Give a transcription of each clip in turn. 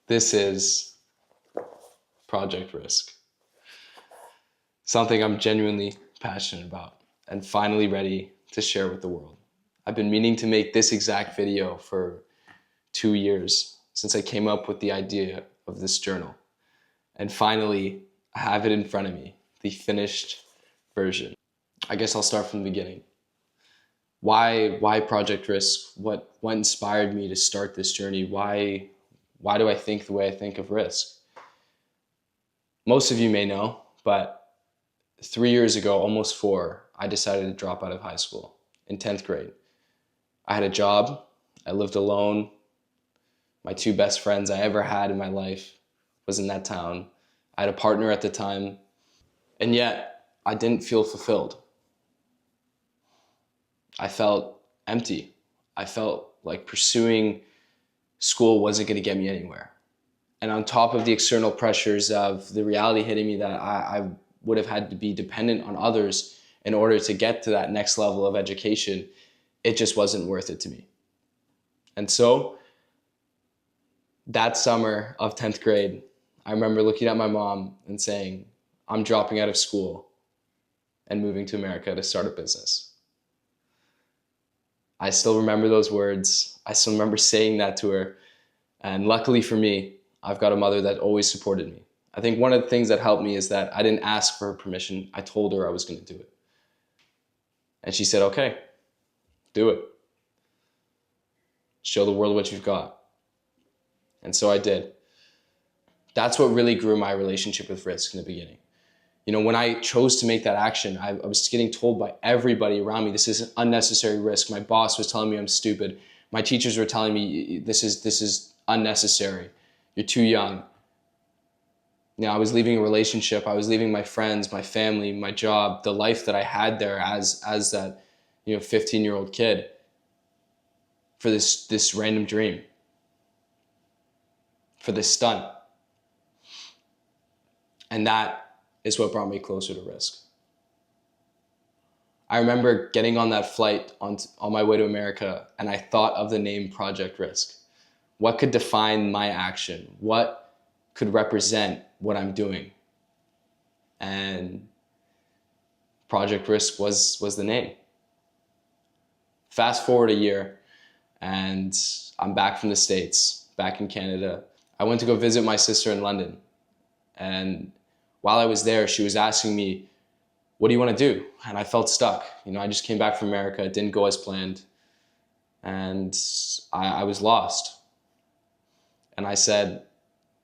This is Project Risk. Something I'm genuinely passionate about and finally ready to share with the world. I've been meaning to make this exact video for 2 years since I came up with the idea of this journal. And finally, I have it in front of me, the finished version. I guess I'll start from the beginning. Why Project Risk? What inspired me to start this journey? Why do I think the way I think of risk? Most of you may know, but 3 years ago, almost 4, I decided to drop out of high school in 10th grade. I had a job, I lived alone. My 2 best friends I ever had in my life was in that town. I had a partner at the time, and yet I didn't feel fulfilled. I felt empty. I felt like pursuing school wasn't going to get me anywhere. And on top of the external pressures of the reality hitting me that I would have had to be dependent on others in order to get to that next level of education, it just wasn't worth it to me. And so that summer of 10th grade, I remember looking at my mom and saying, I'm dropping out of school and moving to America to start a business. I still remember those words. I still remember saying that to her. And luckily for me, I've got a mother that always supported me. I think one of the things that helped me is that I didn't ask for her permission. I told her I was going to do it. And she said, okay, do it. Show the world what you've got. And so I did. That's what really grew my relationship with risk in the beginning. You know, when I chose to make that action, I was getting told by everybody around me, this is an unnecessary risk. My boss was telling me I'm stupid. My teachers were telling me, this is unnecessary. You're too young. You know, I was leaving a relationship. I was leaving my friends, my family, my job, the life that I had there as that, 15-year-old kid for this random dream, for this stunt. And that is what brought me closer to risk. I remember getting on that flight on my way to America, and I thought of the name Project Risk. What could define my action? What could represent what I'm doing? And Project Risk was the name. Fast forward a year, and I'm back from the States, back in Canada. I went to go visit my sister in London, and while I was there, she was asking me, what do you want to do? And I felt stuck. I just came back from America. It didn't go as planned. And I was lost. And I said,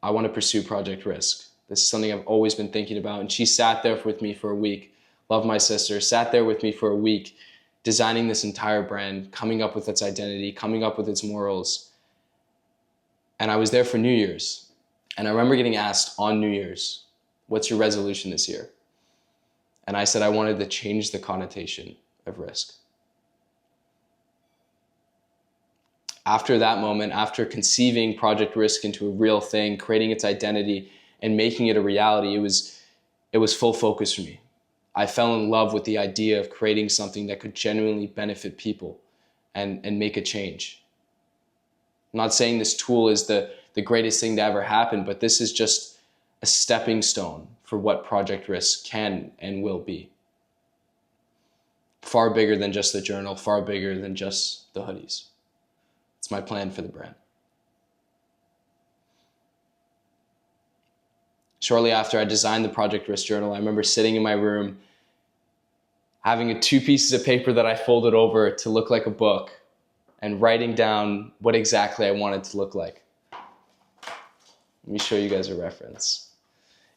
I want to pursue Project Risk. This is something I've always been thinking about. And she sat there with me for a week. Love my sister. Sat there with me for a week, designing this entire brand, coming up with its identity, coming up with its morals. And I was there for New Year's. And I remember getting asked on New Year's, what's your resolution this year? And I said I wanted to change the connotation of risk. After that moment, after conceiving Project Risk into a real thing, creating its identity and making it a reality, it was full focus for me. I fell in love with the idea of creating something that could genuinely benefit people and make a change. I'm not saying this tool is the greatest thing to ever happen, but this is just a stepping stone for what Project Risk can and will be. Far bigger than just the journal, far bigger than just the hoodies. It's my plan for the brand. Shortly after I designed the Project Risk journal, I remember sitting in my room, having 2 pieces of paper that I folded over to look like a book, and writing down what exactly I wanted to look like. Let me show you guys a reference.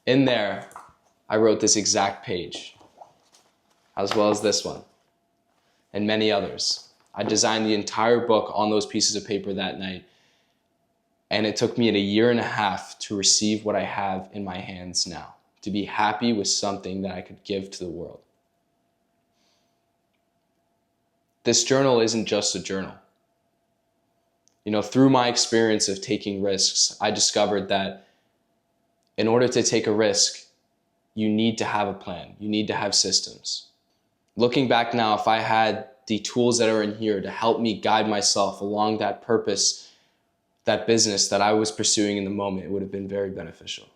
In there, I wrote this exact page, as well as this one, and many others. I designed the entire book on those pieces of paper that night, and it took me 1.5 years to receive what I have in my hands now, to be happy with something that I could give to the world. This journal isn't just a journal. Through my experience of taking risks, I discovered that in order to take a risk, you need to have a plan. You need to have systems. Looking back now, if I had the tools that are in here to help me guide myself along that purpose, that business that I was pursuing in the moment, it would have been very beneficial.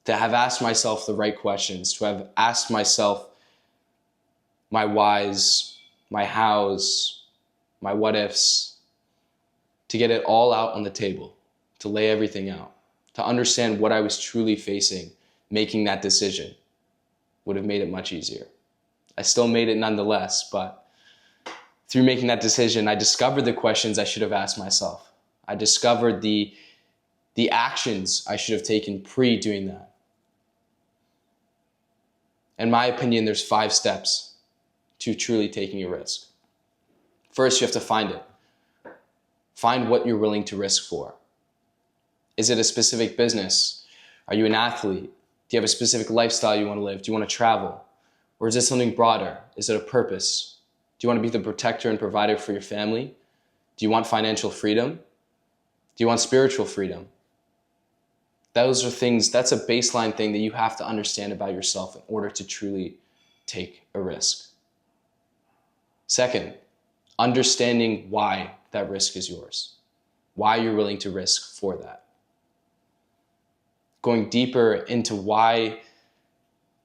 To have asked myself the right questions, to have asked myself my whys, my hows, my what ifs, to get it all out on the table, to lay everything out, to understand what I was truly facing, making that decision would have made it much easier. I still made it nonetheless, but through making that decision, I discovered the questions I should have asked myself. I discovered the actions I should have taken pre doing that. In my opinion, there's 5 steps to truly taking a risk. First, you have to find it. Find what you're willing to risk for. Is it a specific business? Are you an athlete? Do you have a specific lifestyle you want to live? Do you want to travel? Or is it something broader? Is it a purpose? Do you want to be the protector and provider for your family? Do you want financial freedom? Do you want spiritual freedom? Those are things, that's a baseline thing that you have to understand about yourself in order to truly take a risk. Second, understanding why that risk is yours, why you're willing to risk for that. Going deeper into why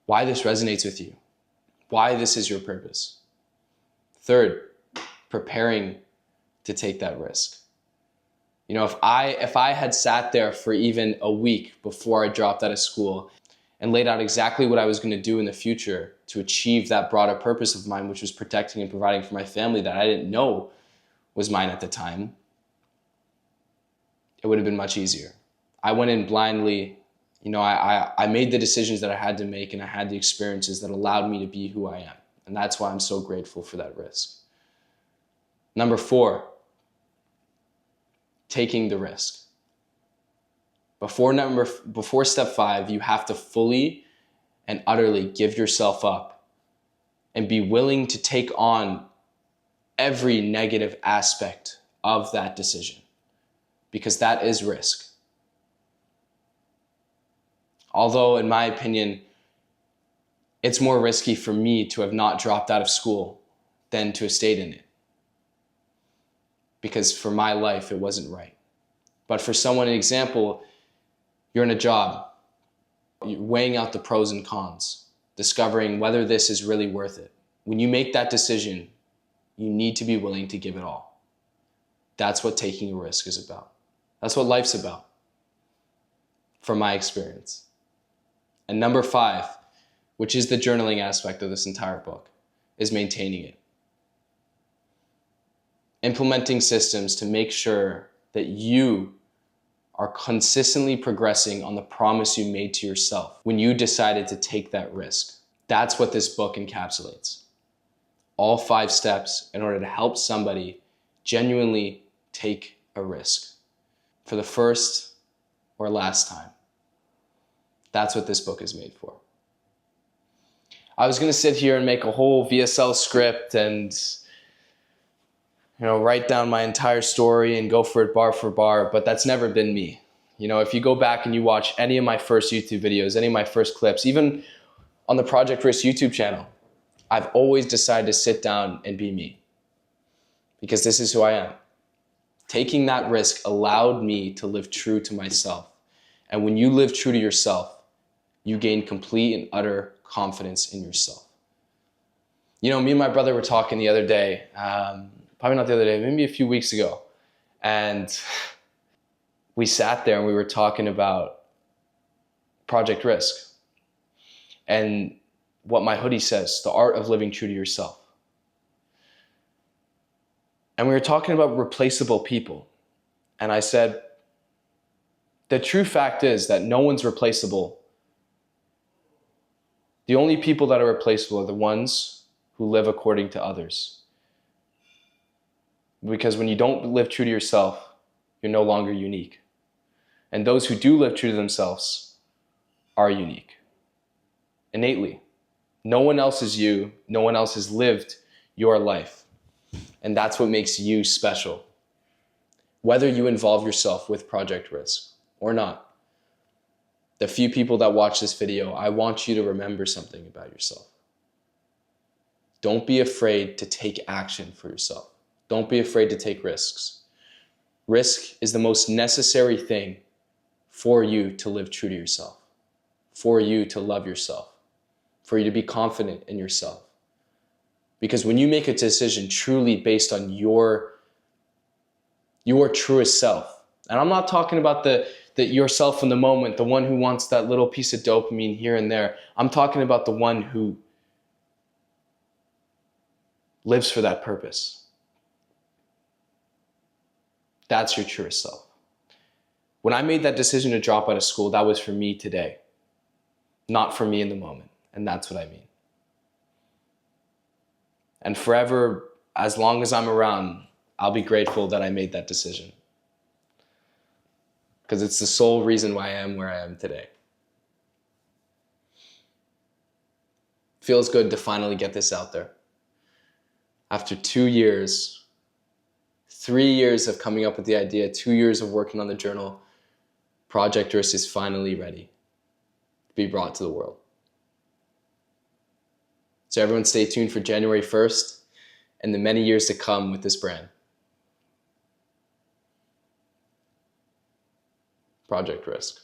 this resonates with you, why this is your purpose. Third, preparing to take that risk. You know, if I had sat there for even a week before I dropped out of school and laid out exactly what I was going to do in the future to achieve that broader purpose of mine, which was protecting and providing for my family that I didn't know was mine at the time, it would have been much easier. I went in blindly. You know, I made the decisions that I had to make, and I had the experiences that allowed me to be who I am. And that's why I'm so grateful for that risk. Number 4, taking the risk. Before step 5, you have to fully and utterly give yourself up and be willing to take on every negative aspect of that decision, because that is risk. Although, in my opinion, it's more risky for me to have not dropped out of school than to have stayed in it, because for my life, it wasn't right. But for someone, an example, you're in a job, you're weighing out the pros and cons, discovering whether this is really worth it. When you make that decision, you need to be willing to give it all. That's what taking a risk is about. That's what life's about, from my experience. And number 5, which is the journaling aspect of this entire book, is maintaining it. Implementing systems to make sure that you are consistently progressing on the promise you made to yourself when you decided to take that risk. That's what this book encapsulates. All 5 steps in order to help somebody genuinely take a risk for the first or last time. That's what this book is made for. I was going to sit here and make a whole VSL script and write down my entire story and go for it bar for bar, but that's never been me. If you go back and you watch any of my first YouTube videos, any of my first clips, even on the Project Risk YouTube channel, I've always decided to sit down and be me, because this is who I am. Taking that risk allowed me to live true to myself. And when you live true to yourself, you gain complete and utter confidence in yourself. Me and my brother were talking the other day, probably not the other day, maybe a few weeks ago. And we sat there and we were talking about Project Risk and what my hoodie says, the art of living true to yourself. And we were talking about replaceable people. And I said, the true fact is that no one's replaceable. The only people that are replaceable are the ones who live according to others. Because when you don't live true to yourself, you're no longer unique. And those who do live true to themselves are unique. Innately. No one else is you. No one else has lived your life. And that's what makes you special. Whether you involve yourself with Project Risk or not. The few people that watch this video, I want you to remember something about yourself. Don't be afraid to take action for yourself. Don't be afraid to take risks. Risk is the most necessary thing for you to live true to yourself, for you to love yourself, for you to be confident in yourself. Because when you make a decision truly based on your truest self, and I'm not talking about the yourself in the moment, the one who wants that little piece of dopamine here and there. I'm talking about the one who lives for that purpose. That's your truest self. When I made that decision to drop out of school, that was for me today, not for me in the moment. And that's what I mean. And forever, as long as I'm around, I'll be grateful that I made that decision. Because it's the sole reason why I am where I am today. Feels good to finally get this out there. After 2 years, 3 years of coming up with the idea, 2 years of working on the journal, Project Risk is finally ready to be brought to the world. So everyone stay tuned for January 1st and the many years to come with this brand. Project Risk.